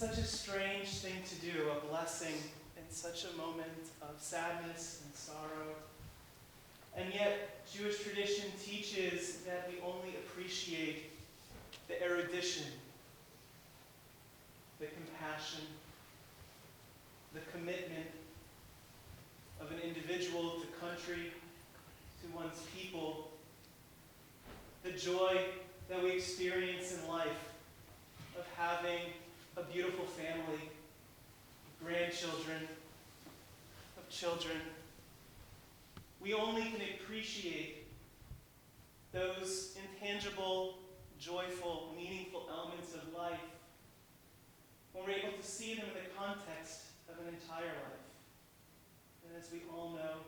such a strange thing to do, a blessing in such a moment of sadness and sorrow. And yet, Jewish tradition teaches that we only appreciate the erudition, the compassion, the commitment of an individual to country, to one's people, the joy that we experience in life of having a beautiful family, grandchildren, of children. We only can appreciate those intangible, joyful, meaningful elements of life when we're able to see them in the context of an entire life. And as we all know,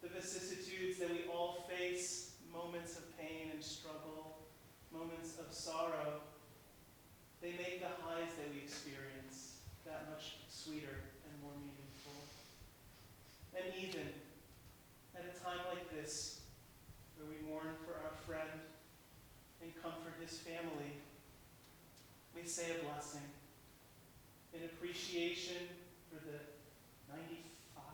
the vicissitudes that we all face, moments of pain and struggle, moments of sorrow, they make the highs that we experience that much sweeter and more meaningful. And even at a time like this, where we mourn for our friend and comfort his family, we say a blessing in appreciation for the 95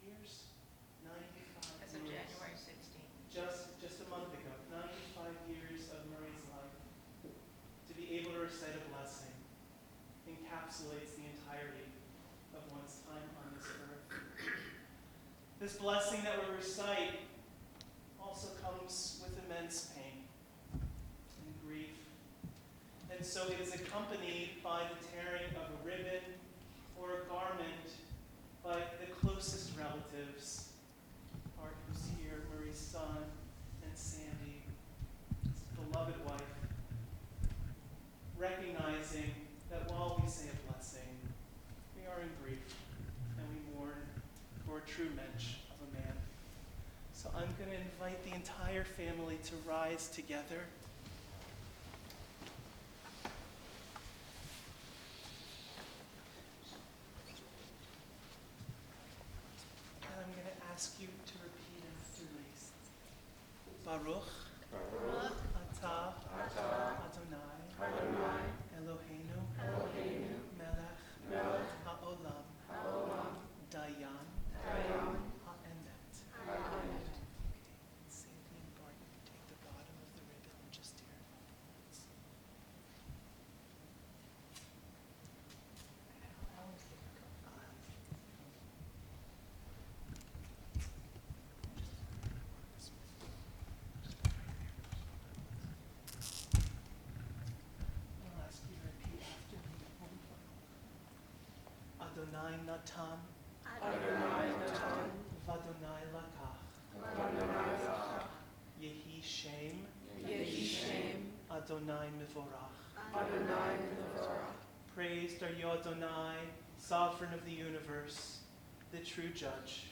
years? 95 As of years. January 16th. Just a month ago, 95 years of Murray's life. To be able to recite a blessing encapsulates the entirety of one's time on this earth. This blessing that we recite also comes with immense pain and grief. And so it is accompanied by the tearing of a ribbon or a garment by the closest relatives. Art, who's here, Murray's son, and Sandy, his beloved wife, recognizing that while we say a blessing, we are in grief and we mourn for a true mensch of a man. So I'm going to invite the entire family to rise together. And I'm going to ask you to repeat after me. Baruch, Baruch Atah, atah Adonai, Adonai Eloheinu, Eloheinu Melech, melech Ha'olam, haolam Dayan, dayan Ha'emet. ha'emet. And Sandy and Bart, you can take the bottom of the ribbon and just tear it off. I'll ask you to repeat after me. Adonai Natan, Adonai natan Vadonai Lakach, Adonai lach Yehi Shem, Yehi Shem Adonai Mivorach. Adonai mevorach. Praised are you, Adonai, sovereign of the universe, the true judge.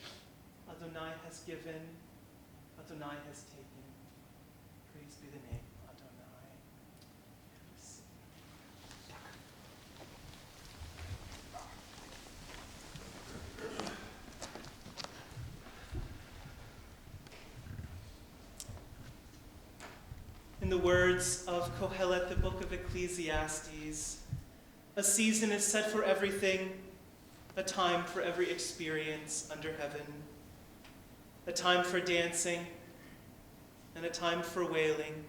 Adonai has given, Adonai has taken. Praise be the name, Adonai. In the words of Kohelet, the book of Ecclesiastes, a season is set for everything, a time for every experience under heaven, a time for dancing, and a time for wailing,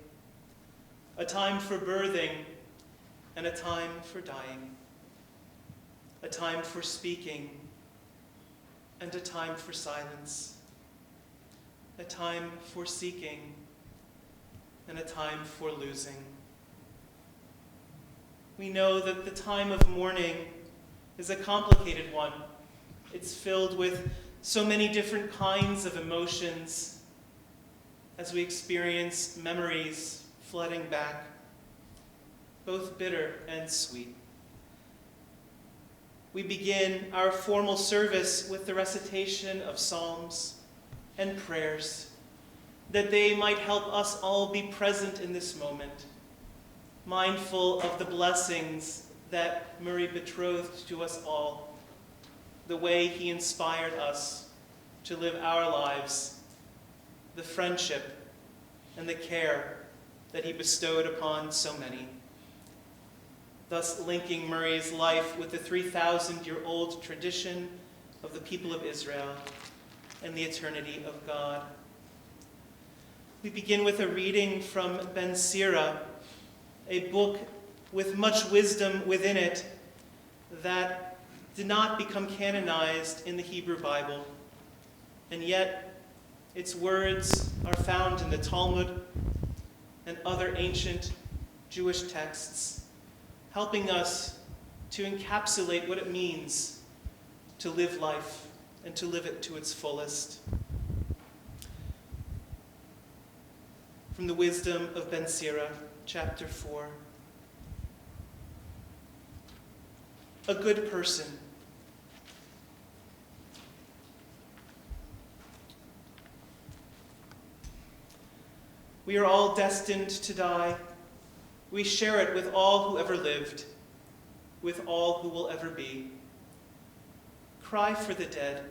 a time for birthing, and a time for dying, a time for speaking, and a time for silence, a time for seeking, and a time for losing. We know that the time of mourning is a complicated one. It's filled with so many different kinds of emotions as we experience memories flooding back, both bitter and sweet. We begin our formal service with the recitation of psalms and prayers, that they might help us all be present in this moment, mindful of the blessings that Murray betrothed to us all, the way he inspired us to live our lives, the friendship and the care that he bestowed upon so many. thus linking Murray's life with the 3,000-year-old tradition of the people of Israel and the eternity of God. We begin with a reading from Ben Sira, a book with much wisdom within it that did not become canonized in the Hebrew Bible, and yet its words are found in the Talmud and other ancient Jewish texts, helping us to encapsulate what it means to live life and to live it to its fullest. From the Wisdom of Ben Sira, chapter 4. A good person. We are all destined to die. We share it with all who ever lived, with all who will ever be. Cry for the dead.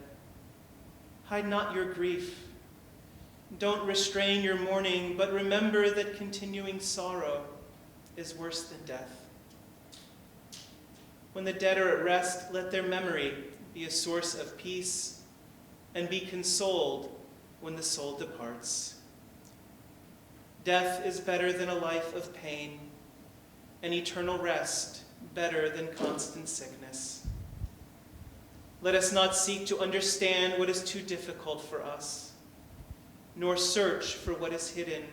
Hide not your grief. Don't restrain your mourning, but remember that continuing sorrow is worse than death. When the dead are at rest, let their memory be a source of peace, and be consoled when the soul departs. Death is better than a life of pain, and eternal rest better than constant sickness. Let us not seek to understand what is too difficult for us, nor search for what is hidden,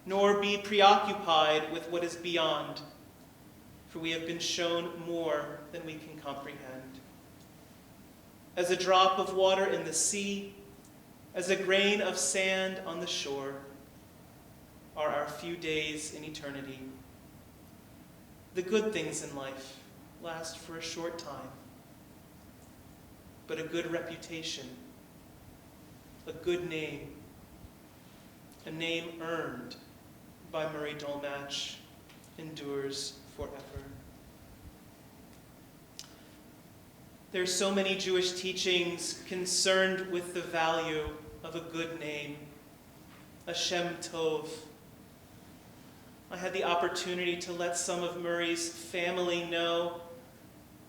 nor be preoccupied with what is beyond, for we have been shown more than we can comprehend. As a drop of water in the sea, as a grain of sand on the shore, are our few days in eternity. The good things in life last for a short time, but a good reputation, a good name, a name earned by Murray Dolmatch, endures forever. There are so many Jewish teachings concerned with the value of a good name, a Shem Tov. I had the opportunity to let some of Murray's family know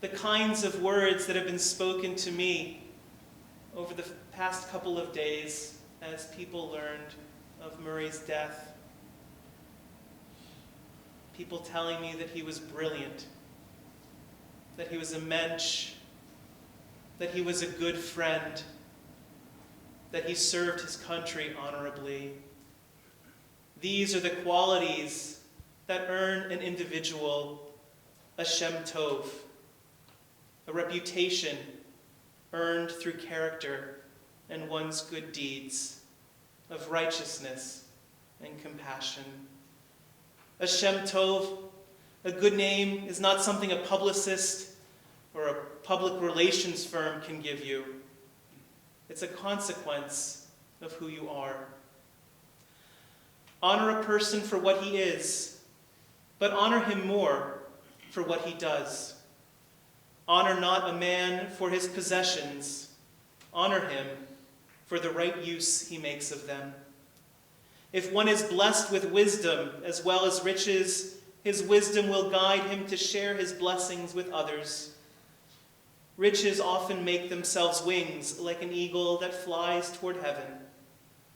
the kinds of words that have been spoken to me over the past couple of days as people learned of Murray's death. People telling me that he was brilliant, that he was a mensch, that he was a good friend, that he served his country honorably. These are the qualities that earn an individual a Shem Tov, a reputation earned through character and one's good deeds of righteousness and compassion. A Shem Tov, a good name, is not something a publicist or a public relations firm can give you. It's a consequence of who you are. Honor a person for what he is, but honor him more for what he does. Honor not a man for his possessions. Honor him for the right use he makes of them. If one is blessed with wisdom as well as riches, his wisdom will guide him to share his blessings with others. Riches often make themselves wings like an eagle that flies toward heaven,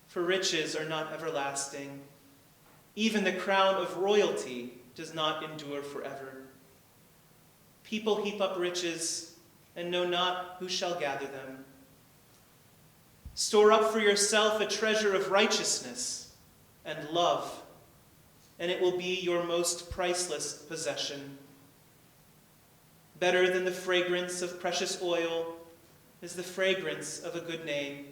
for riches are not everlasting. Even the crown of royalty does not endure forever. People heap up riches and know not who shall gather them. Store up for yourself a treasure of righteousness and love, and it will be your most priceless possession. Better than the fragrance of precious oil is the fragrance of a good name.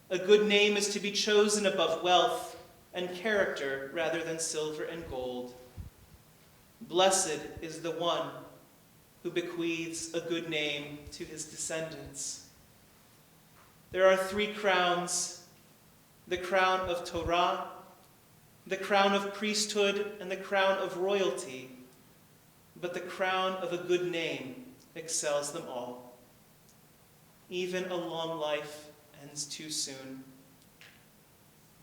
A good name is to be chosen above wealth and character rather than silver and gold. Blessed is the one who bequeaths a good name to his descendants. There are 3 crowns: the crown of Torah, the crown of priesthood, and the crown of royalty. But the crown of a good name excels them all. Even a long life ends too soon,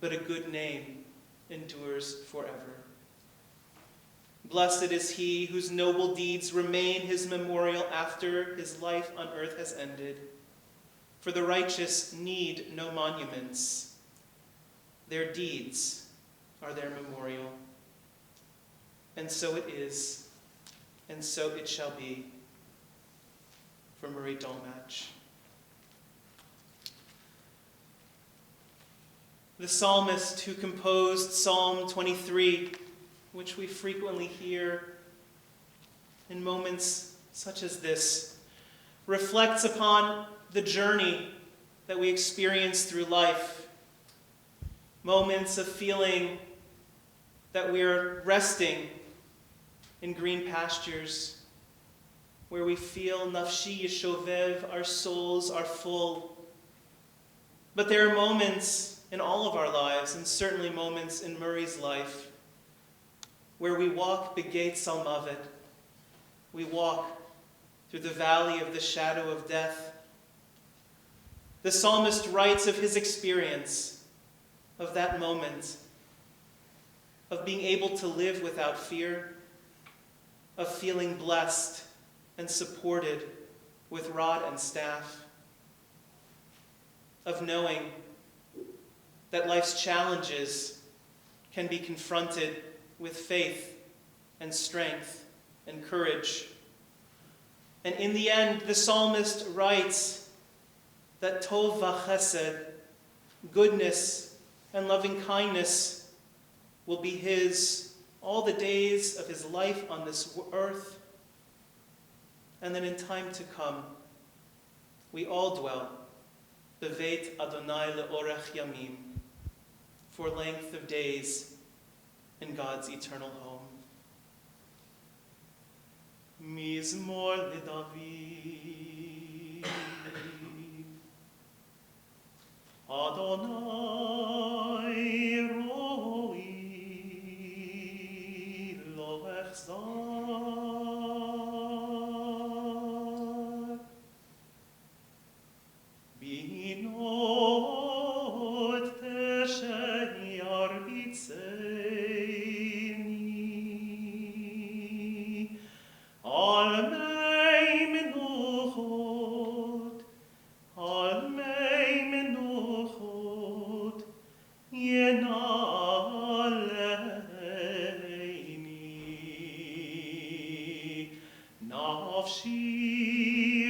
but a good name endures forever. Blessed is he whose noble deeds remain his memorial after his life on earth has ended. For the righteous need no monuments. Their deeds are their memorial. And so it is, and so it shall be. For Marie Dolmatch. The psalmist who composed Psalm 23, which we frequently hear in moments such as this, reflects upon the journey that we experience through life. Moments of feeling that we are resting in green pastures, where we feel nafshi yeshovev, our souls are full. But there are moments in all of our lives, and certainly moments in Murray's life, where we walk begates salmavet. We walk through the valley of the shadow of death. The psalmist writes of his experience, of that moment, of being able to live without fear, of feeling blessed and supported with rod and staff, of knowing that life's challenges can be confronted with faith and strength and courage. And in the end, the psalmist writes that tov v'chesed, goodness and loving kindness, will be his all the days of his life on this earth. And then in time to come, we all dwell beveit Adonai le'orech yamim, for length of days in God's eternal home. Mizmor leDavid, Adonai roi lo echzar, binot tesher bitzeni, al mei menuchot, ינעלני, נפשי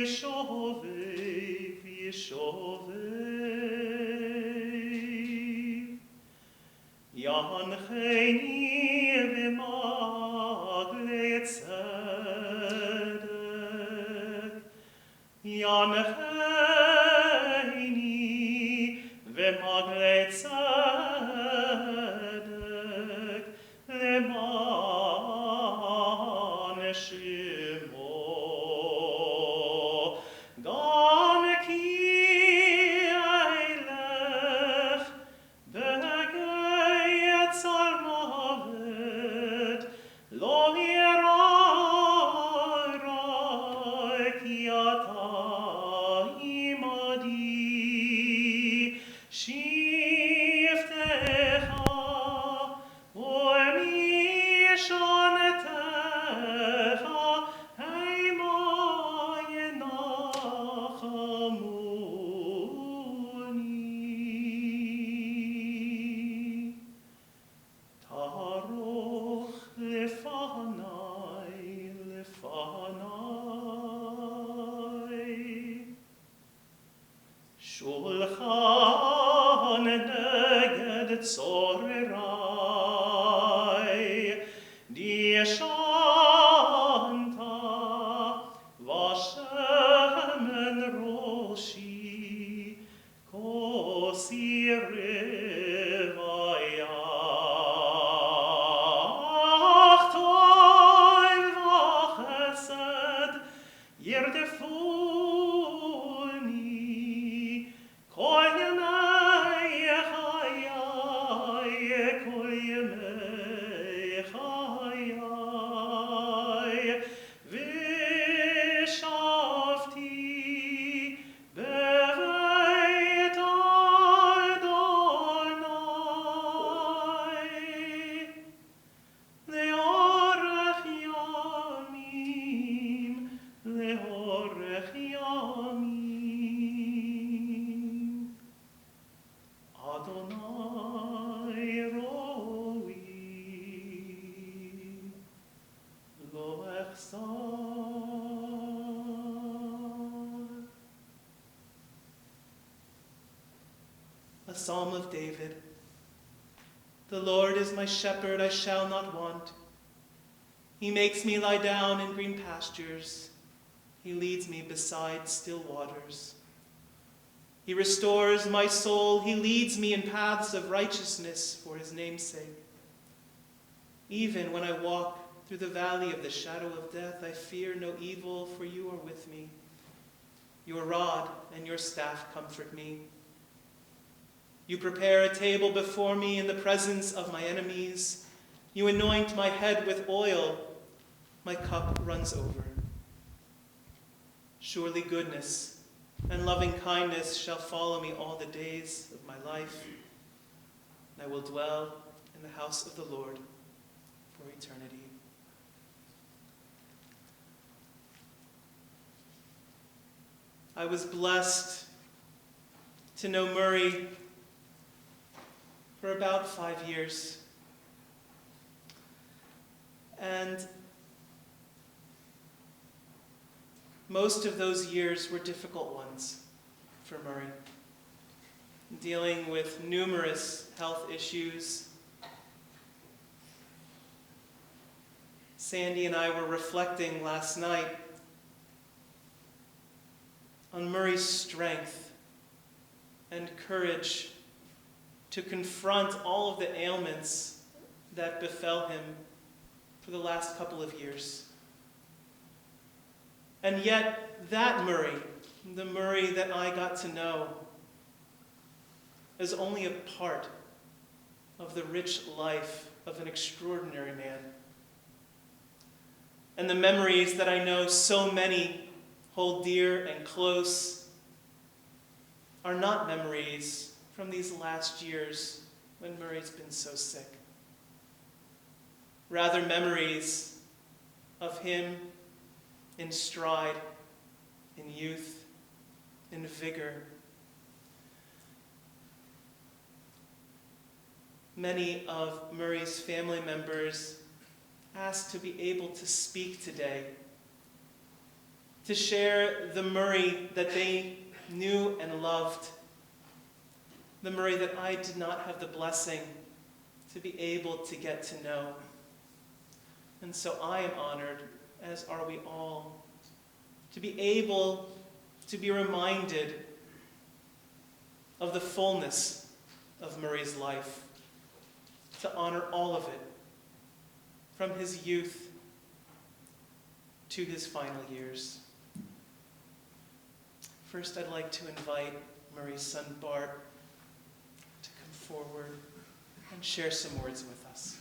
ישובב ישובב, ינחני במעגלי צדק, ינחני במעגלי צדק, למען שמו. גם כי אלך בגיא צלמוות, לא ירא רע, כי אתה עמדי. שבטך ומשענתך המה ינחמוני. תערוך לפני, שולחן נגד צורריי, דישנת ושמן ראשי, כוסי רוויה. אך טוב וחסד ירדפוני, כל ימי חיי, כל ימי חיי. a psalm of David. The Lord is my shepherd, I shall not want. He makes me lie down in green pastures. He leads me beside still waters. He restores my soul. He leads me in paths of righteousness for his name's sake. Even when I walk through the valley of the shadow of death, I fear no evil, for you are with me. Your rod and your staff comfort me. You prepare a table before me in the presence of my enemies. You anoint my head with oil. My cup runs over. Surely goodness and loving kindness shall follow me all the days of my life, and I will dwell in the house of the Lord for eternity. I was blessed to know Murray for about 5 years. And most of those years were difficult ones for Murray, dealing with numerous health issues. Sandy and I were reflecting last night on Murray's strength and courage to confront all of the ailments that befell him for the last couple of years. And yet, that Murray, the Murray that I got to know, is only a part of the rich life of an extraordinary man. And the memories that I know so many hold dear and close are not memories from these last years when Murray's been so sick. Rather, memories of him in stride, in youth, in vigor. Many of Murray's family members asked to be able to speak today, to share the Murray that they knew and loved, the Murray that I did not have the blessing to be able to get to know. And so I am honored, as are we all, to be able to be reminded of the fullness of Murray's life, to honor all of it, from his youth to his final years. First, I'd like to invite Murray's son, Bart, to come forward and share some words with us.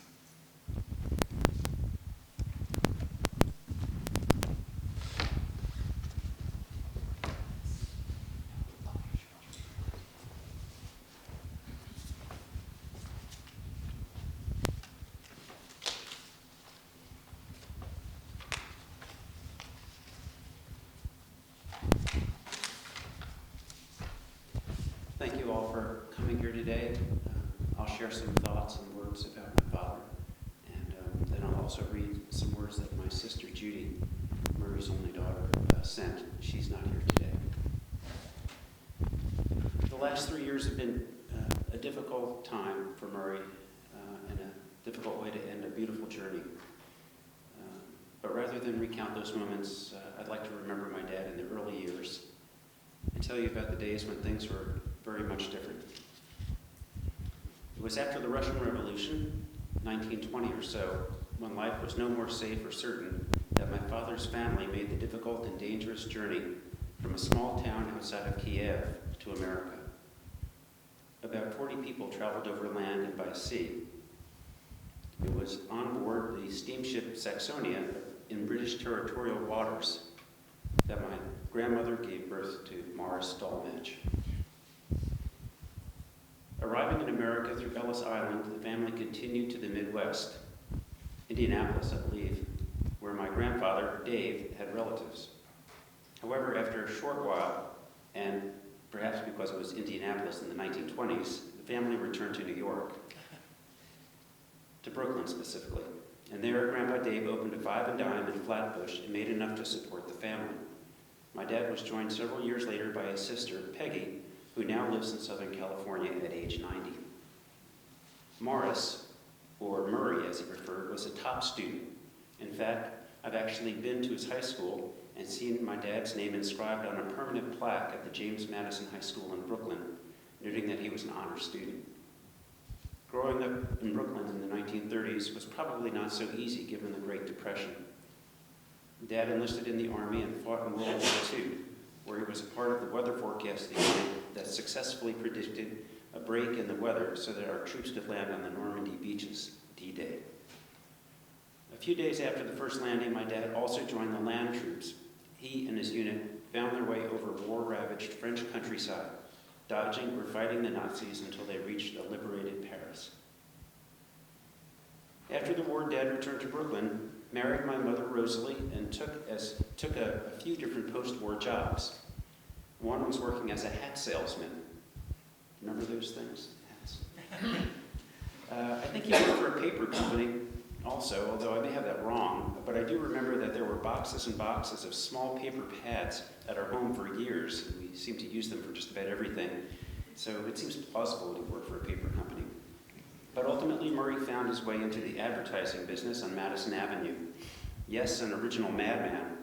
Thank you all for coming here today. I'll share some thoughts and words about my father, and then I'll also read some words that my sister Judy, Murray's only daughter, sent. She's not here today. The last 3 years have been a difficult time for Murray and a difficult way to end a beautiful journey. But rather than recount those moments, I'd like to remember my dad in the early years and tell you about the days when things were very much different. It was after the Russian Revolution, 1920 or so, when life was no more safe or certain, that my father's family made the difficult and dangerous journey from a small town outside of Kiev to America. About 40 people traveled over land and by sea. It was on board the steamship Saxonia in British territorial waters that my grandmother gave birth to Morris Dolmatch. Arriving in America through Ellis Island, the family continued to the Midwest, Indianapolis, I believe, where my grandfather, Dave, had relatives. However, after a short while, and perhaps because it was Indianapolis in the 1920s, the family returned to New York, to Brooklyn specifically. And there, Grandpa Dave opened a 5 and dime in Flatbush and made enough to support the family. My dad was joined several years later by his sister, Peggy, who now now lives in Southern California at age 90. Morris, or Murray as he preferred, was a top student. In fact, I've actually been to his high school and seen my dad's name inscribed on a permanent plaque at the James Madison High School in Brooklyn, noting that he was an honor student. Growing up in Brooklyn in the 1930s was probably not so easy given the Great Depression. Dad enlisted in the Army and fought in World War II, where he was a part of the weather forecasting unit that successfully predicted a break in the weather so that our troops could land on the Normandy beaches, D-Day. A few days after the first landing, my dad also joined the land troops. He and his unit found their way over war-ravaged French countryside, dodging or fighting the Nazis until they reached a liberated Paris. After the war, Dad returned to Brooklyn, married my mother Rosalie, and took a few different post-war jobs. One was working as a hat salesman. Remember those things? Hats. I think he worked for a paper company also, although I may have that wrong, but I do remember that there were boxes and boxes of small paper pads at our home for years. We seemed to use them for just about everything, so it seems plausible to work for a paper company. But ultimately, Murray found his way into the advertising business on Madison Avenue. Yes, an original madman.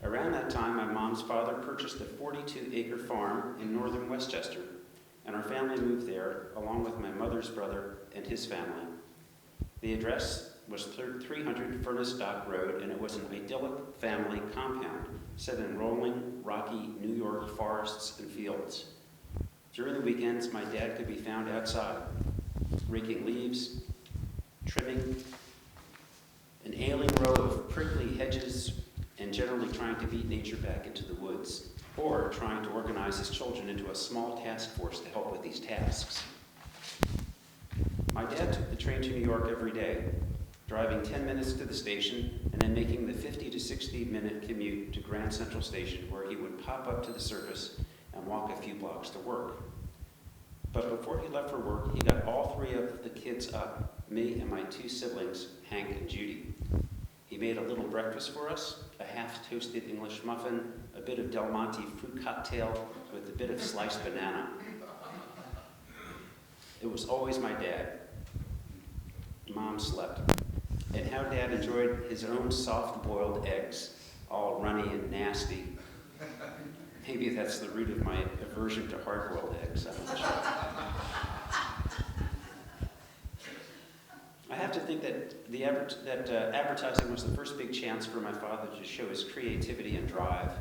Around that time, my mom's father purchased a 42-acre farm in northern Westchester, and our family moved there, along with my mother's brother and his family. The address was 300 Furnace Dock Road, and it was an idyllic family compound set in rolling, rocky New York forests and fields. During the weekends, my dad could be found outside, raking leaves, trimming an ailing row of prickly hedges, and generally trying to beat nature back into the woods, or trying to organize his children into a small task force to help with these tasks. My dad took the train to New York every day, driving 10 minutes to the station and then making the 50 to 60-minute commute to Grand Central Station, where he would pop up to the surface and walk a few blocks to work. But before he left for work, he got all three of the kids up, me and my two siblings, Hank and Judy. He made a little breakfast for us, a half-toasted English muffin, a bit of Dolmatch fruit cocktail with a bit of sliced banana. It was always my dad. Mom slept. And how Dad enjoyed his own soft-boiled eggs, all runny and nasty. Maybe that's the root of my aversion to hard-boiled eggs. I'm not sure. I have to think that advertising was the first big chance for my father to show his creativity and drive.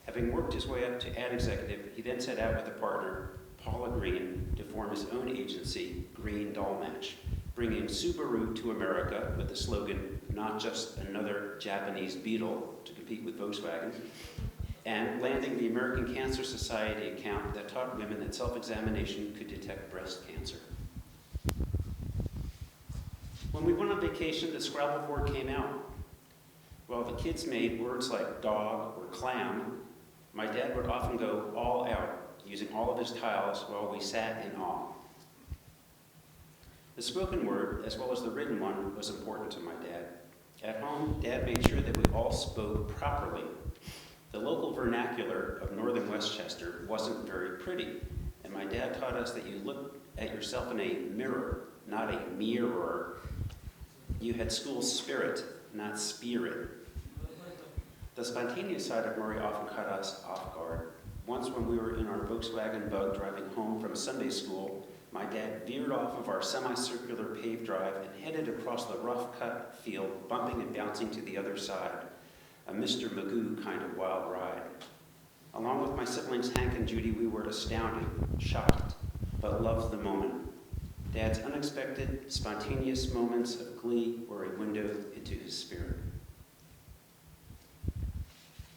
Having worked his way up to ad executive, he then set out with a partner, Paula Green, to form his own agency, Green Dolmatch, bringing Subaru to America with the slogan, "Not just another Japanese Beetle," to compete with Volkswagen, and landing the American Cancer Society account that taught women that self-examination could detect breast cancer. When we went on vacation, the Scrabble board came out. While the kids made words like dog or clam, my dad would often go all out, using all of his tiles while we sat in awe. The spoken word, as well as the written one, was important to my dad. At home, Dad made sure that we all spoke properly. The local vernacular of northern Westchester wasn't very pretty, and my dad taught us that you look at yourself in a mirror, not a mirror. You had school spirit, not spirit. The spontaneous side of Murray often caught us off guard. Once when we were in our Volkswagen Bug driving home from Sunday school, my dad veered off of our semicircular paved drive and headed across the rough-cut field, bumping and bouncing to the other side. A Mr. Magoo kind of wild ride. Along with my siblings Hank and Judy, we were astounded, shocked, but loved the moment. Dad's unexpected, spontaneous moments of glee were a window into his spirit.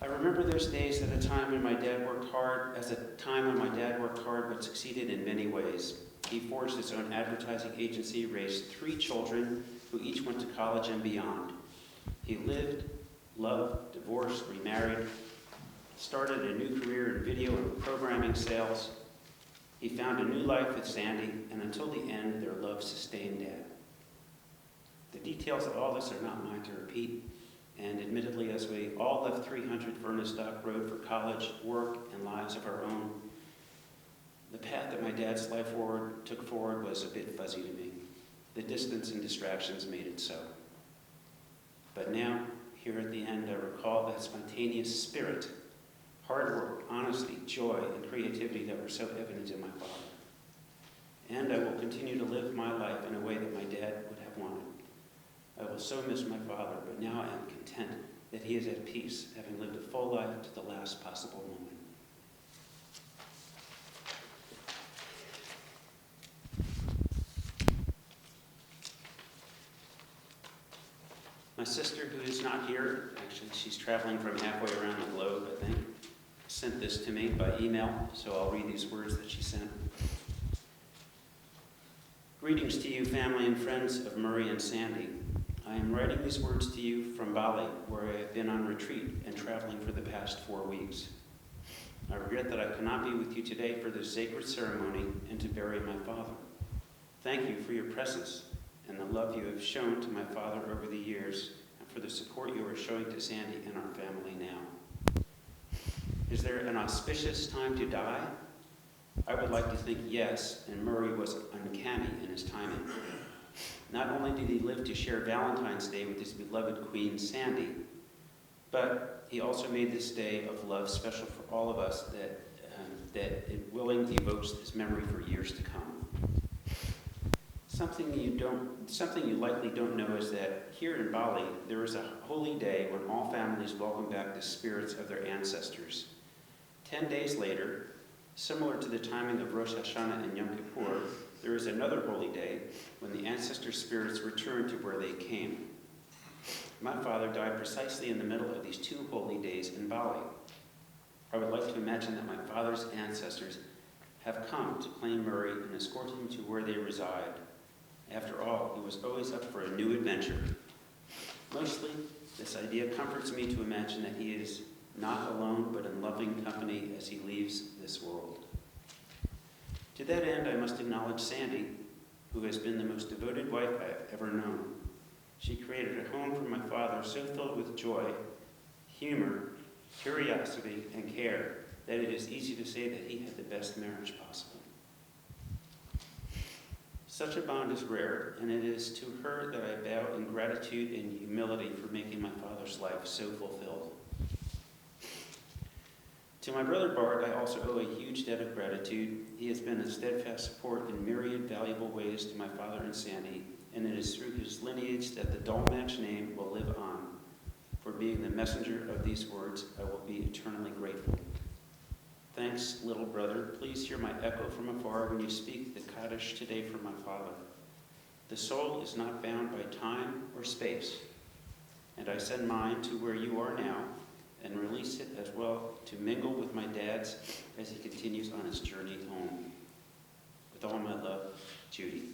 I remember those days at a time when my dad worked hard, but succeeded in many ways. He forged his own advertising agency, raised 3 children who each went to college and beyond. He lived, loved, divorced, remarried, started a new career in video and programming sales. He found a new life with Sandy, and until the end, their love sustained Dad. The details of all this are not mine to repeat, and admittedly, as we all left 300 Furnace Dock Road for college, work, and lives of our own, the dad's life took forward was a bit fuzzy to me. The distance and distractions made it so. But now, here at the end, I recall that spontaneous spirit, hard work, honesty, joy, and creativity that were so evident in my father. And I will continue to live my life in a way that my dad would have wanted. I will so miss my father, but now I am content that he is at peace, having lived a full life to the last possible moment. My sister, who is not here, actually she's traveling from halfway around the globe, I think, sent this to me by email, so I'll read these words that she sent. Greetings to you, family and friends of Murray and Sandy. I am writing these words to you from Bali, where I have been on retreat and traveling for the past 4 weeks. I regret that I cannot be with you today for this sacred ceremony and to bury my father. Thank you for your presence and the love you have shown to my father over the years, and for the support you are showing to Sandy and our family now. Is there an auspicious time to die? I would like to think yes, and Murray was uncanny in his timing. Not only did he live to share Valentine's Day with his beloved Queen Sandy, but he also made this day of love special for all of us that it willingly evokes this memory for years to come. Something you likely don't know is that here in Bali, there is a holy day when all families welcome back the spirits of their ancestors. 10 days later, similar to the timing of Rosh Hashanah and Yom Kippur, there is another holy day when the ancestor spirits return to where they came. My father died precisely in the middle of these 2 holy days in Bali. I would like to imagine that my father's ancestors have come to claim Murray and escort him to where they reside. After all, he was always up for a new adventure. Mostly, this idea comforts me to imagine that he is not alone, but in loving company as he leaves this world. To that end, I must acknowledge Sandy, who has been the most devoted wife I have ever known. She created a home for my father so filled with joy, humor, curiosity, and care that it is easy to say that he had the best marriage possible. Such a bond is rare, and it is to her that I bow in gratitude and humility for making my father's life so fulfilled. To my brother Bart, I also owe a huge debt of gratitude. He has been a steadfast support in myriad valuable ways to my father and Sandy, and it is through his lineage that the Dolmatch name will live on. For being the messenger of these words, I will be eternally grateful. Thanks, little brother. Please hear my echo from afar when you speak the Kaddish today for my father. The soul is not bound by time or space, and I send mine to where you are now and release it as well to mingle with my dad's as he continues on his journey home. With all my love, Judy.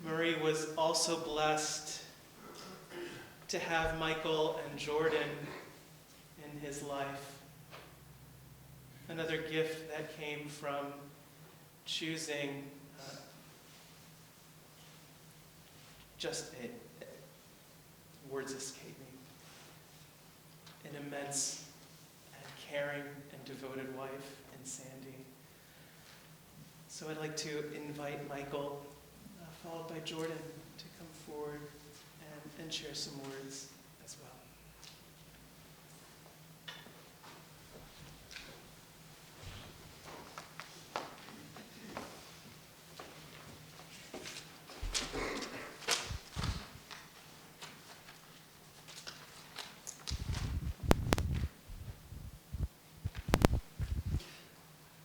Murray was also blessed to have Michael and Jordan in his life. Another gift that came from choosing words escape me, an immense and caring and devoted wife in Sandy. So I'd like to invite Michael, followed by Jordan, to come forward and share some words as well.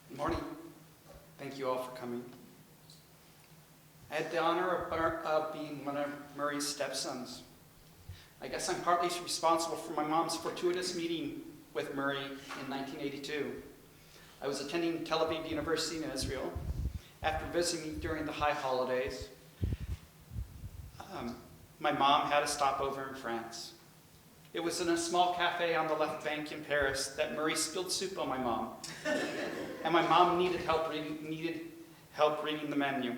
Good morning. Thank you all for coming. I had the honor of being one of Murray's stepsons. I guess I'm partly responsible for my mom's fortuitous meeting with Murray in 1982. I was attending Tel Aviv University in Israel after visiting me during the high holidays. my mom had a stopover in France. It was in a small cafe on the left bank in Paris that Murray spilled soup on my mom. And my mom needed help reading the menu.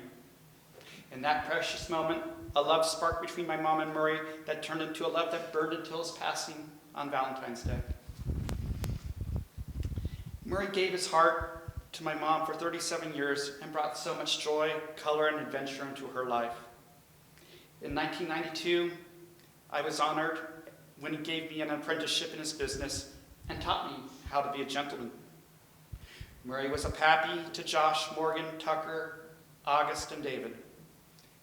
In that precious moment, a love sparked between my mom and Murray that turned into a love that burned until his passing on Valentine's Day. Murray gave his heart to my mom for 37 years and brought so much joy, color, and adventure into her life. In 1992, I was honored when he gave me an apprenticeship in his business and taught me how to be a gentleman. Murray was a pappy to Josh, Morgan, Tucker, August, and David.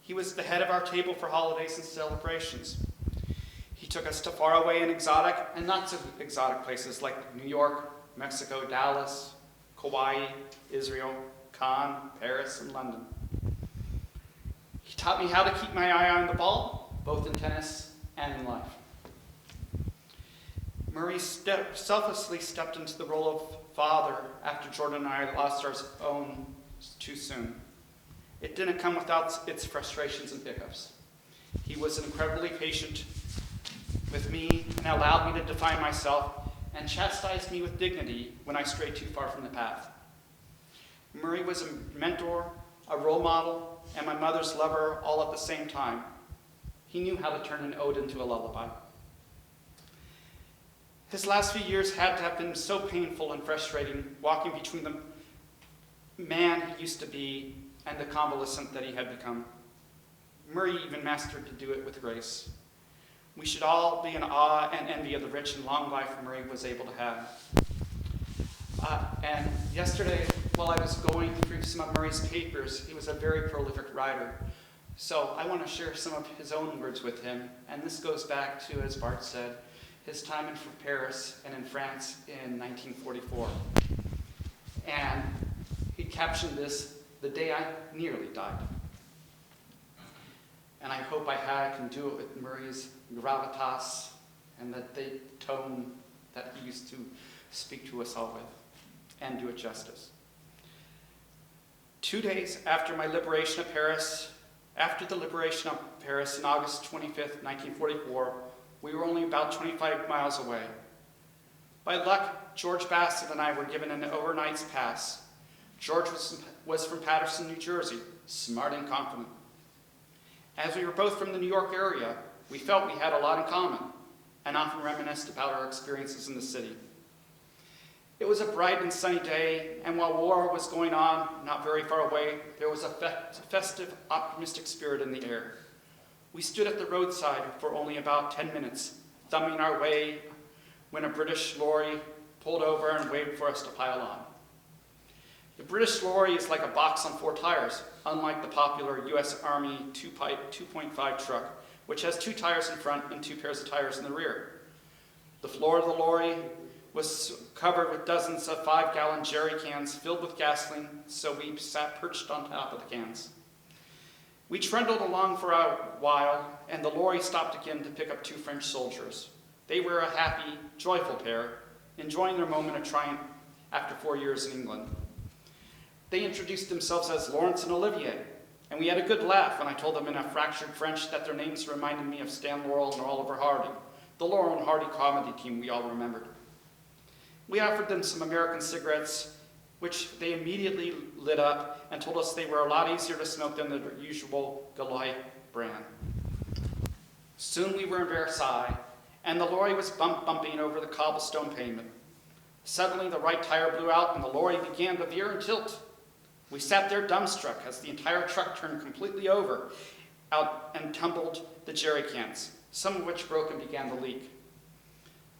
He was the head of our table for holidays and celebrations. He took us to faraway and exotic and not so exotic places like New York, Mexico, Dallas, Kauai, Israel, Cannes, Paris, and London. He taught me how to keep my eye on the ball, both in tennis and in life. Murray selflessly stepped into the role of father after Jordan and I lost our own too soon. It didn't come without its frustrations and hiccups. He was incredibly patient with me and allowed me to define myself and chastised me with dignity when I strayed too far from the path. Murray was a mentor, a role model, and my mother's lover all at the same time. He knew how to turn an ode into a lullaby. His last few years had to have been so painful and frustrating, walking between the man he used to be and the convalescent that he had become. Murray even mastered to do it with grace. We should all be in awe and envy of the rich and long life Murray was able to have. And yesterday, while I was going through some of Murray's papers, he was a very prolific writer. So I want to share some of his own words with him. And this goes back to, as Bart said, his time in Paris and in France in 1944. And he captioned this, "The day I nearly died." And I hope I can do it with Murray's gravitas and the tone that he used to speak to us all with, and do it justice. 2 days after my liberation of Paris, after the liberation of Paris on August 25th, 1944, we were only about 25 miles away. By luck, George Bassett and I were given an overnight's pass. George was from Paterson, New Jersey, smart and confident. As we were both from the New York area, we felt we had a lot in common and often reminisced about our experiences in the city. It was a bright and sunny day, and while war was going on not very far away, there was a festive, optimistic spirit in the air. We stood at the roadside for only about 10 minutes, thumbing our way when a British lorry pulled over and waved for us to pile on. The British lorry is like a box on 4 tires, unlike the popular U.S. Army 2.5 truck, which has 2 tires in front and 2 pairs of tires in the rear. The floor of the lorry was covered with dozens of 5-gallon jerry cans filled with gasoline, so we sat perched on top of the cans. We trundled along for a while, and the lorry stopped again to pick up 2 French soldiers. They were a happy, joyful pair, enjoying their moment of triumph after 4 years in England. They introduced themselves as Lawrence and Olivier, and we had a good laugh when I told them in a fractured French that their names reminded me of Stan Laurel and Oliver Hardy, the Laurel and Hardy comedy team we all remembered. We offered them some American cigarettes, which they immediately lit up and told us they were a lot easier to smoke than the usual Gaulois brand. Soon we were in Versailles, and the lorry was bumping over the cobblestone pavement. Suddenly the right tire blew out and the lorry began to veer and tilt. We sat there dumbstruck as the entire truck turned completely over out and tumbled the jerry cans, some of which broke and began to leak.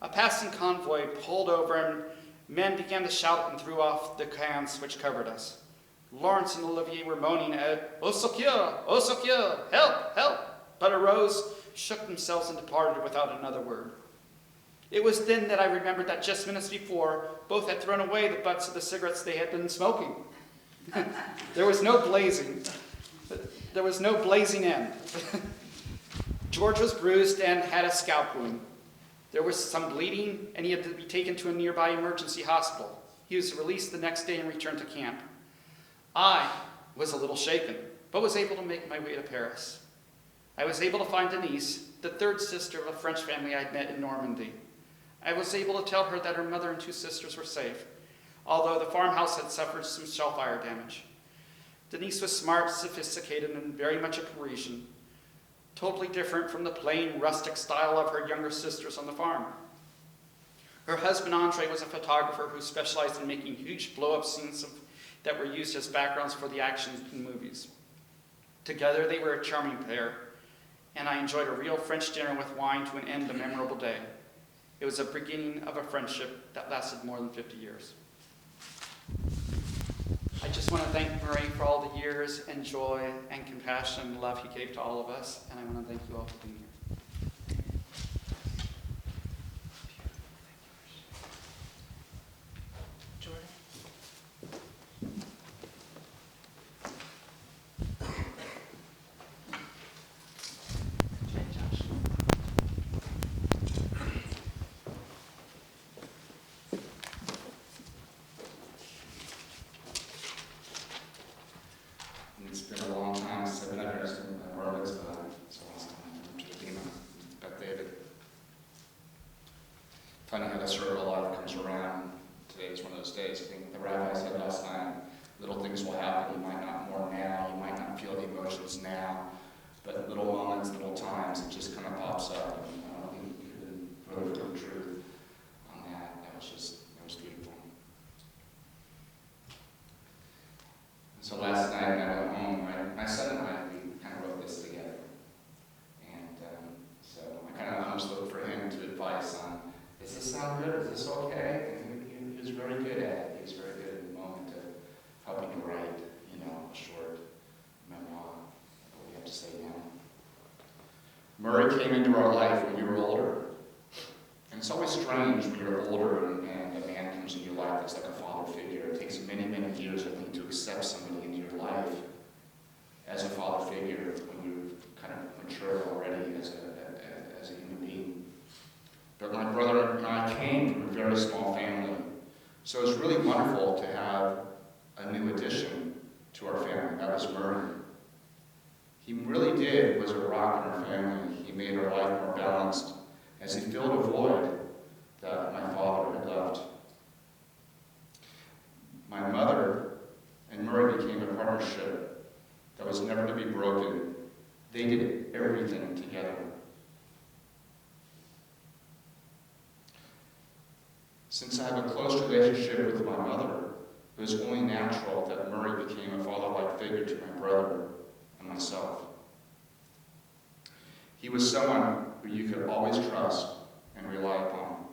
A passing convoy pulled over and men began to shout and threw off the cans which covered us. Lawrence and Olivier were moaning at, "Au secours, help, help," but arose, shook themselves and departed without another word. It was then that I remembered that just minutes before, both had thrown away the butts of the cigarettes they had been smoking. There was no blazing end. George was bruised and had a scalp wound. There was some bleeding, and he had to be taken to a nearby emergency hospital. He was released the next day and returned to camp. I was a little shaken, but was able to make my way to Paris. I was able to find Denise, the third sister of a French family I'd met in Normandy. I was able to tell her that her mother and two sisters were safe, although the farmhouse had suffered some shell fire damage. Denise was smart, sophisticated, and very much a Parisian, totally different from the plain, rustic style of her younger sisters on the farm. Her husband, Andre, was a photographer who specialized in making huge blow-up scenes that were used as backgrounds for the action in movies. Together, they were a charming pair, and I enjoyed a real French dinner with wine to end a memorable day. It was the beginning of a friendship that lasted more than 50 years. I just want to thank Murray for all the years and joy and compassion and love he gave to all of us, and I want to thank you all for being here. It's been a long time since I've been here, so my world is so last time I went to the Beth David. Funny how the circle of life comes around. Today is one of those days. I think the rabbi said last night, little things will happen. You might not mourn now, you might not feel the emotions now, but little moments, little times, it just kind of pops up. And I don't think you could really feel the truth on that. That was beautiful. So last night when I went home, my son and I, we kind of wrote this together. And so I kind of almost looked for him to advise on, does this sound good? Is this okay? And he was very good at it. He was very good in the moment of helping to write, a short memoir, what we have to say now. Murray came into our life when we were older. And it's always strange when you're older and a man comes into your life that's like a father figure. It takes many, many years, I think, to accept somebody into your life as a father figure when you've kind of matured already as a human being. But my brother and I came from a very small family, so it was really wonderful to have a new addition to our family. That was Murray. He really was a rock in our family. He made our life more balanced as he filled a void that my father had left. My mother and Murray became a partnership that was never to be broken. They did everything together. Since I have a close relationship with my mother, it was only natural that Murray became a father-like figure to my brother and myself. He was someone who you could always trust and rely upon.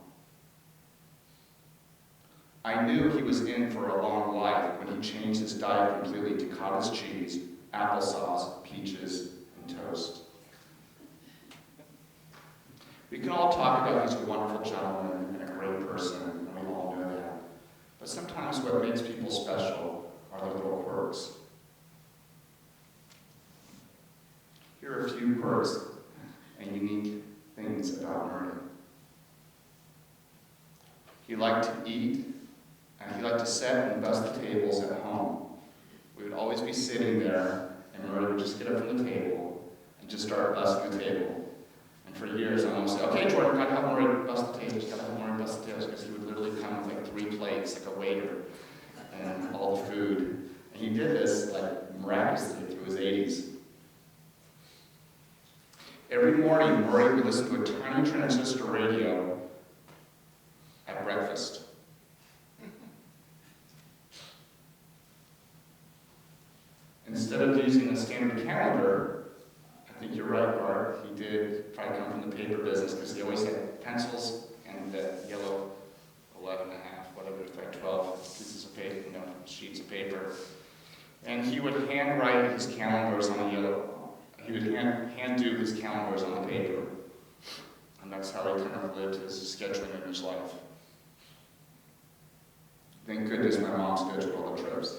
I knew he was in for a long life when he changed his diet completely to cottage cheese, applesauce, peaches, and toast. We can all talk about he's a wonderful gentleman and a great person, and we all know that. But sometimes what makes people special are their little quirks. Here are a few quirks and unique things about Murray. He liked to eat, and he liked to sit and bust the tables at home. We would always be sitting there, and Murray would just get up from the table and just start busting the table. And for years, I almost said, okay, Jordan, gotta help Murray bust the tables, gotta help Murray bust the tables, because he would literally come with like 3 plates, like a waiter, and all the food. And he did this like miraculously through his 80s. Every morning, Murray would listen to a tiny transistor radio at breakfast. Instead of using a standard calendar, I think you're right, Bart, he did probably come from the paper business because he always had pencils and yellow 11 and a half, whatever, like 12 pieces of paper, sheets of paper. And he would handwrite his calendars on a yellow. He would hand do his calendars on the paper. And that's how he kind of lived his scheduling in his life. Thank goodness my mom scheduled all the trips.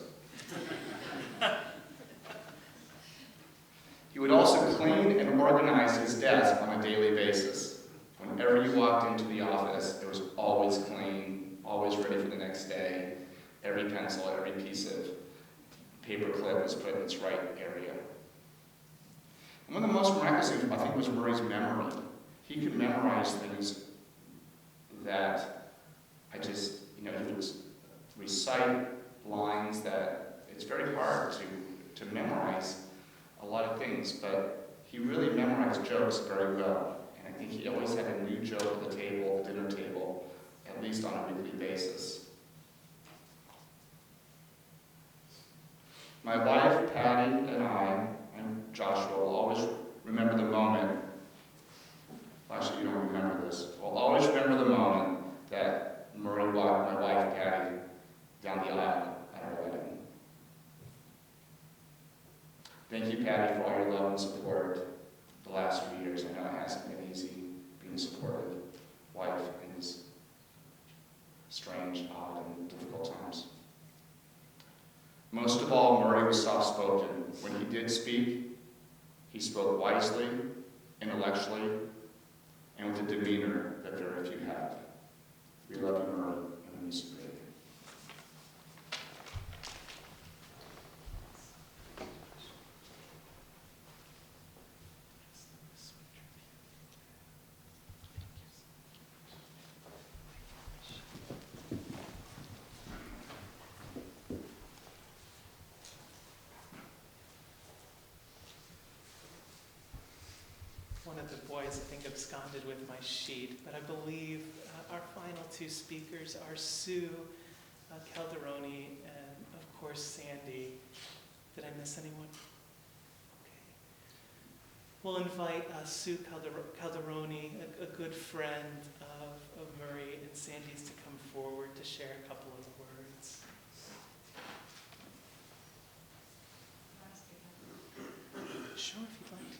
He would also clean and organize his desk on a daily basis. Whenever you walked into the office, it was always clean, always ready for the next day. Every pencil, every piece of paper clip was put in its right area. And one of the most miraculous things, I think, was Murray's memory. He could memorize things that he would recite lines that it's very hard to memorize a lot of things, but he really memorized jokes very well. And I think he always had a new joke at the table, the dinner table, at least on a weekly basis. My wife, Patty, and I, and Joshua will always remember the moment. Actually, you don't remember this. We'll always remember the moment that Murray walked my wife, Patty, down the aisle at our wedding. Thank you, Patty, for all your love and support the last few years. I know it hasn't been easy being a supportive wife in these strange, odd, and difficult times. Most of all, Murray was soft-spoken. When he did speak, he spoke wisely, intellectually, and with a demeanor that very few have. We love you, Murray, and we miss you greatly. One of the boys, I think, absconded with my sheet, but I believe our final two speakers are Sue Calderoni and, of course, Sandy. Did I miss anyone? Okay. We'll invite Sue Calderoni, a good friend of Murray and Sandy's, to come forward to share a couple of words. Sure, if you'd like to.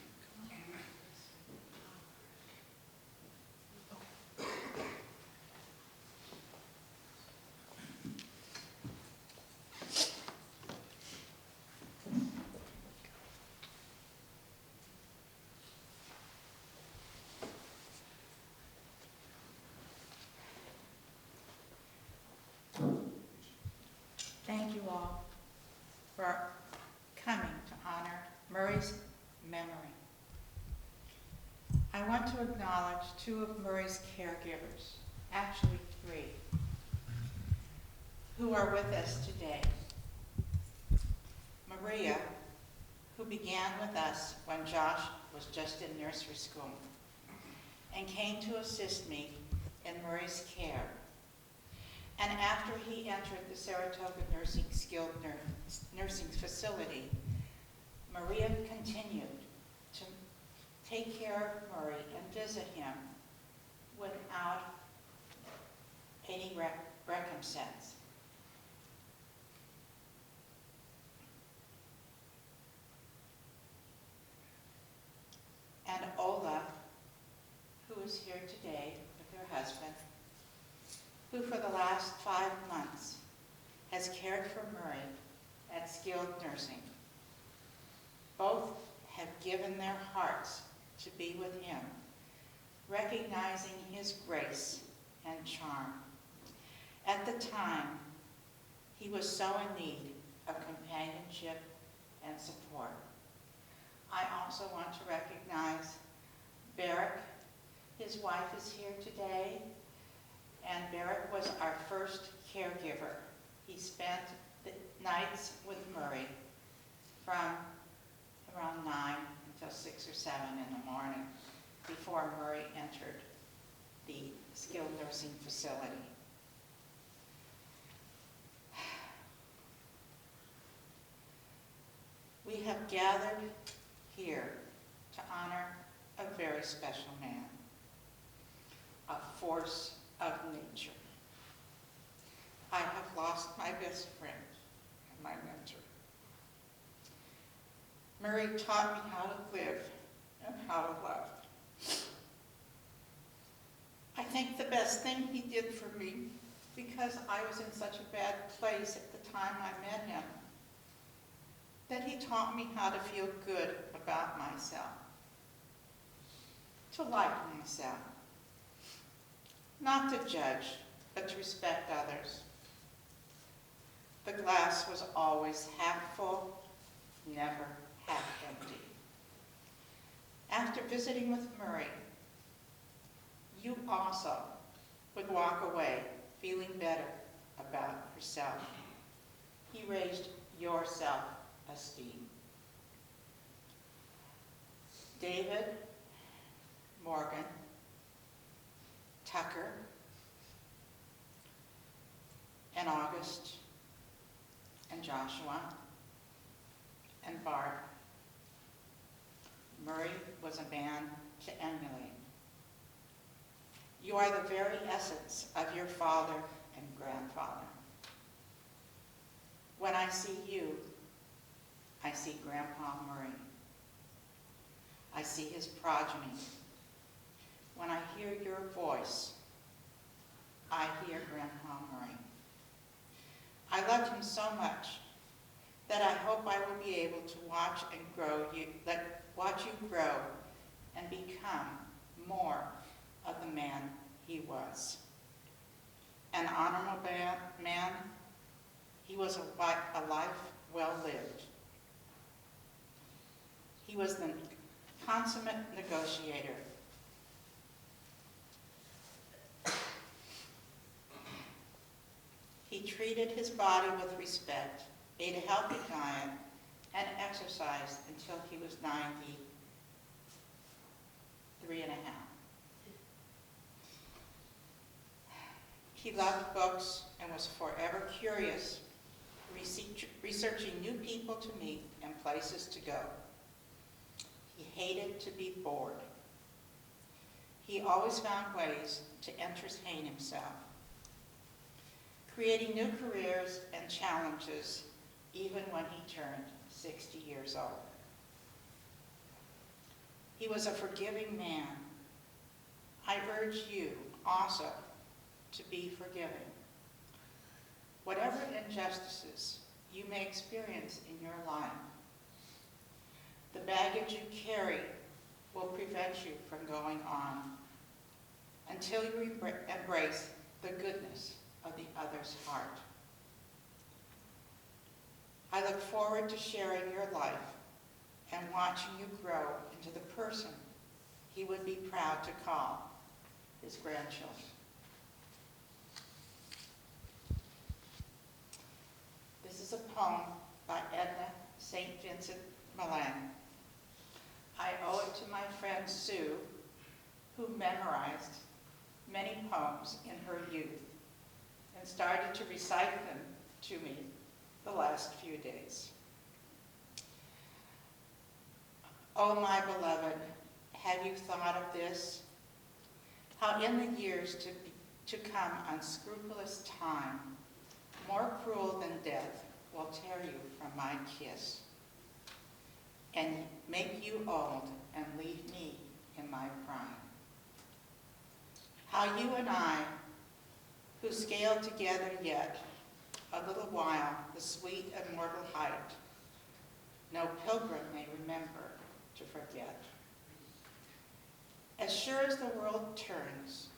Thank you all for coming to honor Murray's memory. I want to acknowledge two of Murray's caregivers, actually three, who are with us today. Maria, who began with us when Josh was just in nursery school and came to assist me in Murray's care. And after he entered the Saratoga Skilled Nursing Facility, Maria continued to take care of Murray and visit him without any recompense. And Ola, who is here today with her husband, who for the last 5 months has cared for Murray at Skilled Nursing. Both have given their hearts to be with him, recognizing his grace and charm. At the time, he was so in need of companionship and support. I also want to recognize Barrick. His wife is here today, and Barrick was our first caregiver. He spent the nights with Murray from around 9 until 6 or 7 in the morning before Murray entered the skilled nursing facility. We have gathered here to honor a very special man, a force of nature. I have lost my best friend and my mentor. Murray taught me how to live and how to love. I think the best thing he did for me, because I was in such a bad place at the time I met him, that he taught me how to feel good about myself, to like myself, not to judge, but to respect others. The glass was always half full, never half empty. After visiting with Murray, you also would walk away feeling better about yourself. He raised your self-esteem. David, Morgan, Tucker, and August, and Joshua, and Bart. Murray was a man to emulate. You are the very essence of your father and grandfather. When I see you, I see Grandpa Murray. I see his progeny. When I hear your voice, I hear Grandpa Murray. I loved him so much that I hope I will be able to watch you grow and become more of the man he was. An honorable man, he was a life well lived. He was the consummate negotiator. He treated his body with respect, ate a healthy diet, and exercised until he was 93 and a half. He loved books and was forever curious, researching new people to meet and places to go. He hated to be bored. He always found ways to entertain himself, creating new careers and challenges even when he turned 60 years old. He was a forgiving man. I urge you also to be forgiving. Whatever injustices you may experience in your life, the baggage you carry will prevent you from going on until you embrace the goodness of the other's heart. I look forward to sharing your life and watching you grow into the person he would be proud to call his grandchildren. This is a poem by Edna St. Vincent Millay. I owe it to my friend Sue, who memorized many poems in her youth and started to recite them to me the last few days. Oh, my beloved, have you thought of this? How in the years to come, unscrupulous time, more cruel than death, will tear you from my kiss and make you old and leave me in my prime. How you and I, who scaled together yet a little while the sweet immortal height, no pilgrim may remember to forget. As sure as the world turns,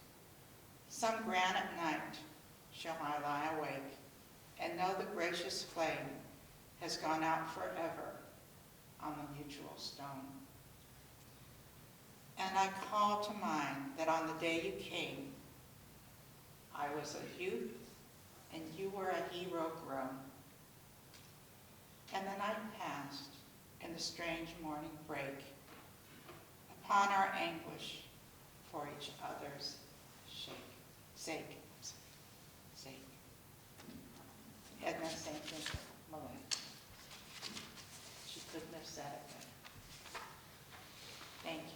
some granite night shall I lie awake and know the gracious flame has gone out forever on the mutual stone. And I call to mind that on the day you came, I was a youth and you were a hero grown. And the night passed and the strange morning break upon our anguish for each other's sake. Edna St. Vincent Millay. She couldn't have said it better. Thank you.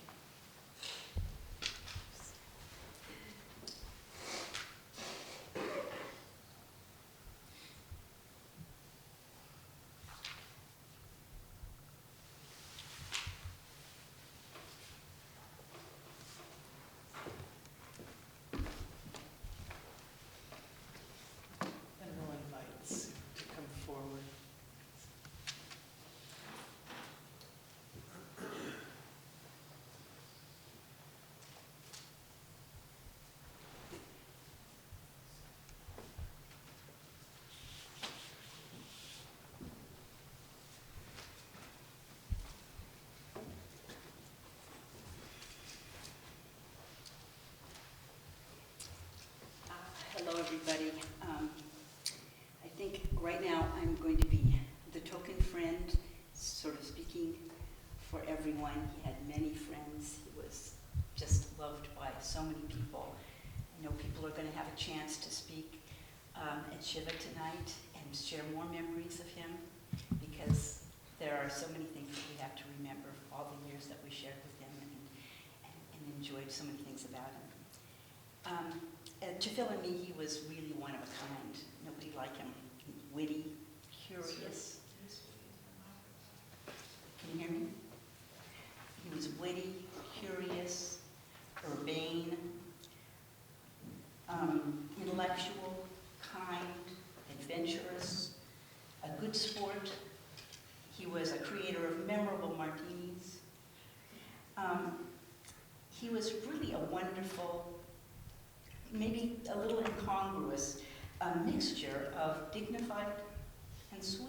And we'll invite Sue to come forward. everyone. He had many friends. He was just loved by so many people. I know people are going to have a chance to speak at Shiva tonight and share more memories of him, because there are so many things that we have to remember, all the years that we shared with him and enjoyed so many things about him. To Phil and me, he was really one of a kind. Nobody like him. Witty, curious. Can you hear me? He was witty, curious, urbane, intellectual, kind, adventurous, a good sport. He was a creator of memorable martinis. He was really a wonderful, maybe a little incongruous, mixture of dignified and sweet.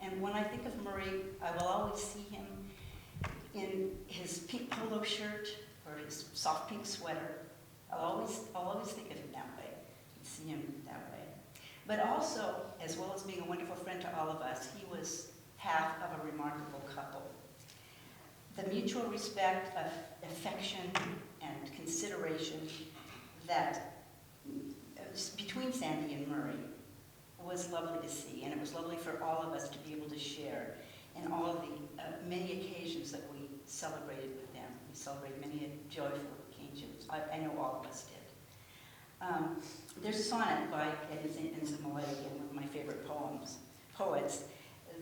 And when I think of Murray, I will always see him in his pink polo shirt or his soft pink sweater. I'll always think of him that way, and see him that way. But also, as well as being a wonderful friend to all of us, he was half of a remarkable couple. The mutual respect, of affection, and consideration that between Sandy and Murray was lovely to see, and it was lovely for all of us to be able to share in all of the many occasions that we celebrated with them. We celebrated many joyful occasions. I know all of us did. There's a sonnet by Edna St. Vincent Millay, one of my favorite poets,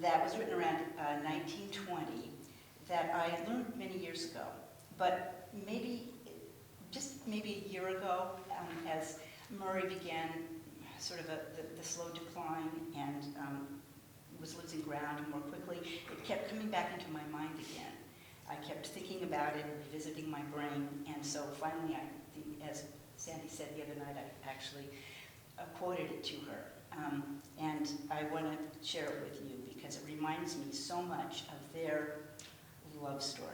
that was written around 1920 that I learned many years ago. But just maybe a year ago, as Murray began sort of the slow decline and was losing ground more quickly, it kept coming back into my mind again. I kept thinking about it, revisiting my brain, and so finally, I think, as Sandy said the other night, I actually quoted it to her. And I want to share it with you because it reminds me so much of their love story.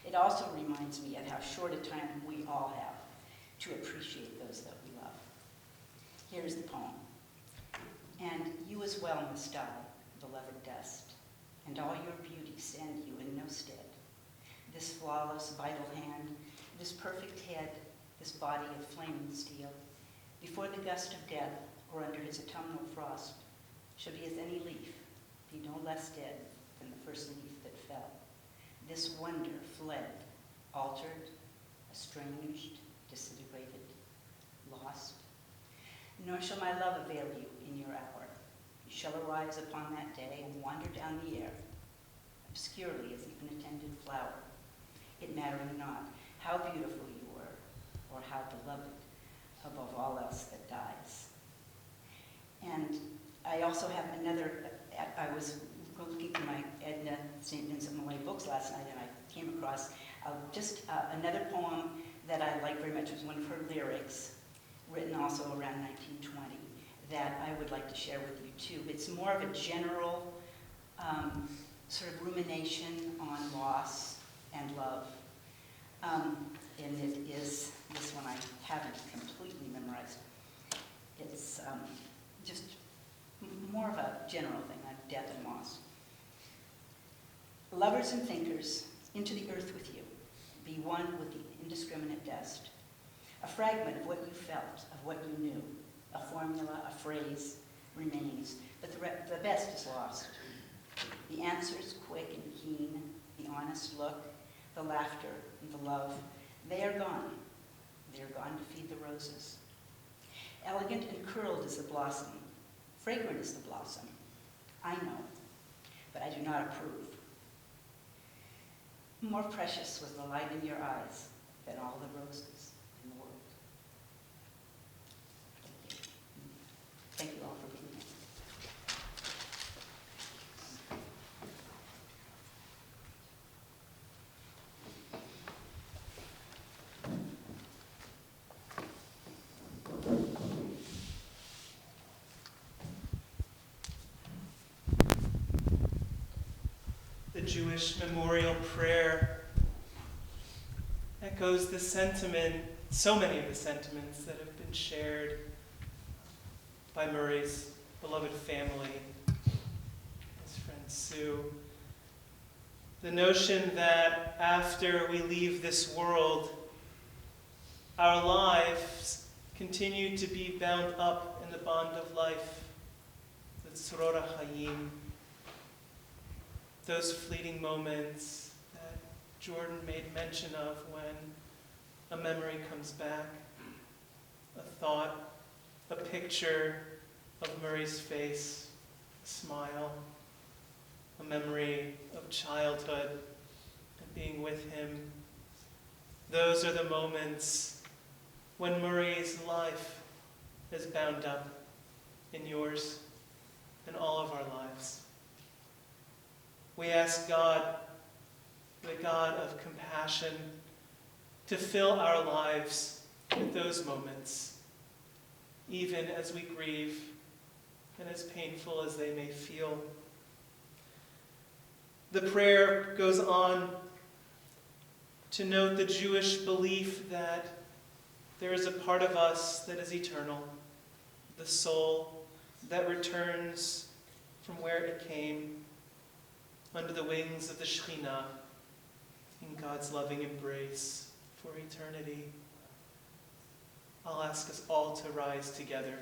It also reminds me of how short a time we all have to appreciate those that we love. Here's the poem. And you as well must die, beloved dust, and all your beauty stand you in no stead. This flawless, vital hand, this perfect head, this body of flaming steel, before the gust of death or under his autumnal frost, shall be as any leaf, be no less dead than the first leaf that fell. This wonder fled, altered, estranged, disintegrated, lost. Nor shall my love avail you in your hour. You shall arise upon that day and wander down the air, obscurely as even a tended flower, it mattering not how beautiful you were or how beloved above all else that dies. And I also have another, I was looking through my Edna St. Vincent Millay books last night, and I came across just another poem that I like very much. It was one of her lyrics, written also around 1920, that I would like to share with you too. It's more of a general sort of rumination on loss and love. And it is this one I haven't completely memorized. It's just more of a general thing on death and loss. Lovers and thinkers, into the earth with you. Be one with the indiscriminate dust. A fragment of what you felt, of what you knew. A formula, a phrase remains, but the best is lost. The answers quick and keen, the honest look, the laughter and the love, they are gone. They are gone to feed the roses. Elegant and curled is the blossom. Fragrant is the blossom. I know, but I do not approve. More precious was the light in your eyes than all the roses in the world. Thank you all for being here. The Jewish memorial prayer echoes the sentiment, so many of the sentiments that have been shared by Murray's beloved family, his friend Sue. The notion that after we leave this world, our lives continue to be bound up in the bond of life, the tzror ha'chayim, those fleeting moments that Jordan made mention of when a memory comes back, a thought, a picture of Murray's face, a smile, a memory of childhood and being with him. Those are the moments when Murray's life is bound up in yours and all of our lives. We ask God, the God of compassion, to fill our lives with those moments, even as we grieve and as painful as they may feel. The prayer goes on to note the Jewish belief that there is a part of us that is eternal, the soul that returns from where it came, under the wings of the Shekhinah, in God's loving embrace for eternity. I'll ask us all to rise together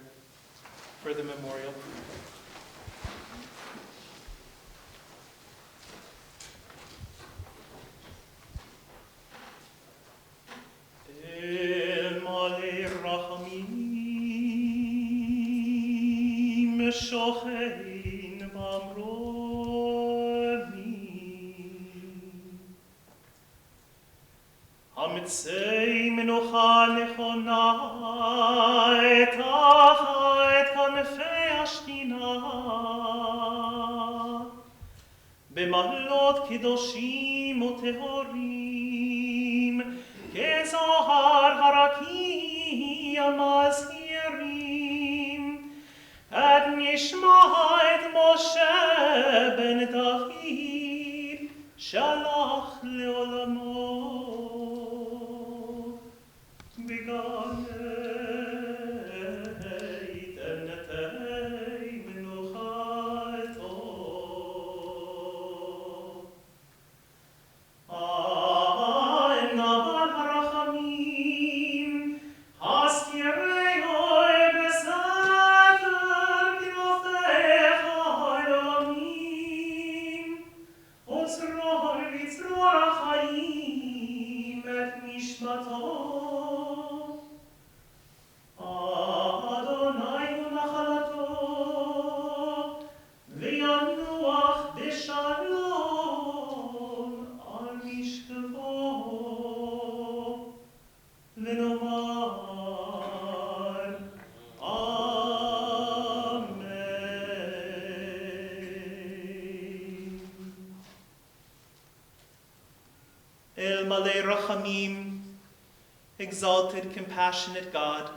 for the memorial prayer. שוכן במרומים המצא מנוחה נכונה תחת כנפי השכינה במעלות קדושים וטהורים כזוהר הרקיע מזהירים את נשמת משה בן דוד שלח לעולמו בגן עדן נטי מנוחתו נבל הרחמים הזכירי אוי בסתר כנפיך העולמים וצרור לצרור החיים את נשמתו אדוני הוא נחלתו וינוח בשלום על משכבו ונאמר El Malei Rachamim, exalted, compassionate God,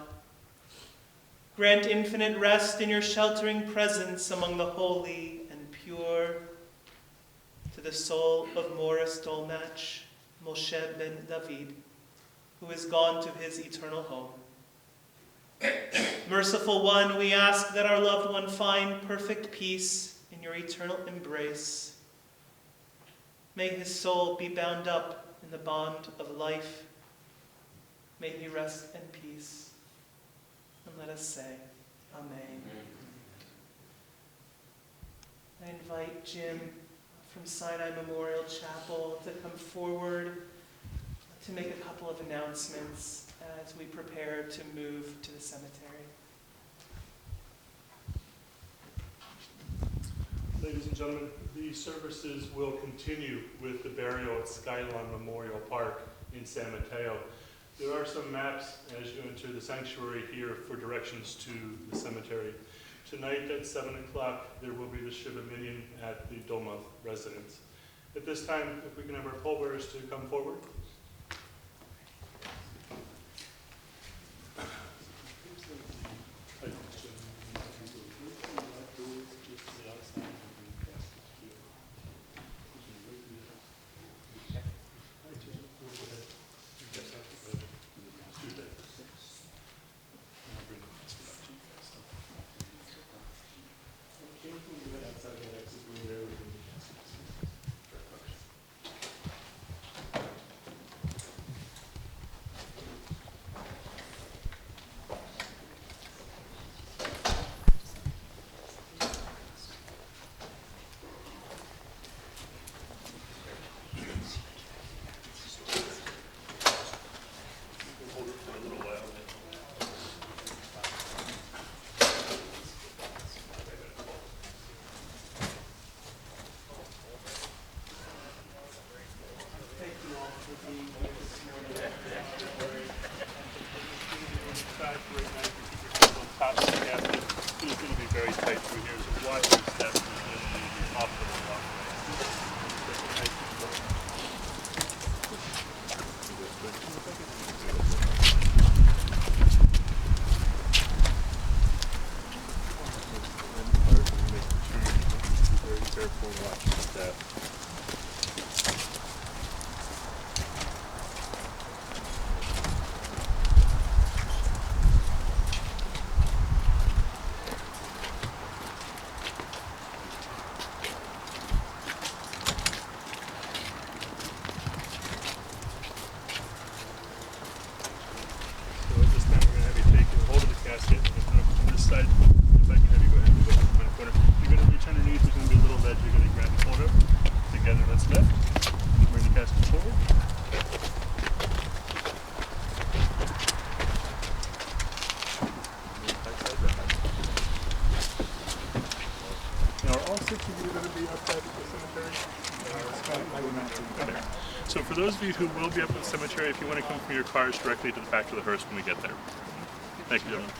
grant infinite rest in your sheltering presence among the holy and pure to the soul of Morris Dolmatch, Moshe ben David, who is gone to his eternal home. Merciful One, we ask that our loved one find perfect peace in your eternal embrace. May his soul be bound up in the bond of life. May he rest in peace. And let us say, Amen. I invite Jim from Sinai Memorial Chapel to come forward to make a couple of announcements as we prepare to move to the cemetery. Ladies and gentlemen, the services will continue with the burial at Skyline Memorial Park in San Mateo. There are some maps as you enter the sanctuary here for directions to the cemetery. Tonight at 7 o'clock, there will be the Shiva Minyan at the Dolmatch residence. At this time, if we can have our pallbearers to come forward. I will not. Okay. So for those of you who will be up at the cemetery, if you want to come from your cars directly to the back of the hearse when we get there. Thank you, gentlemen.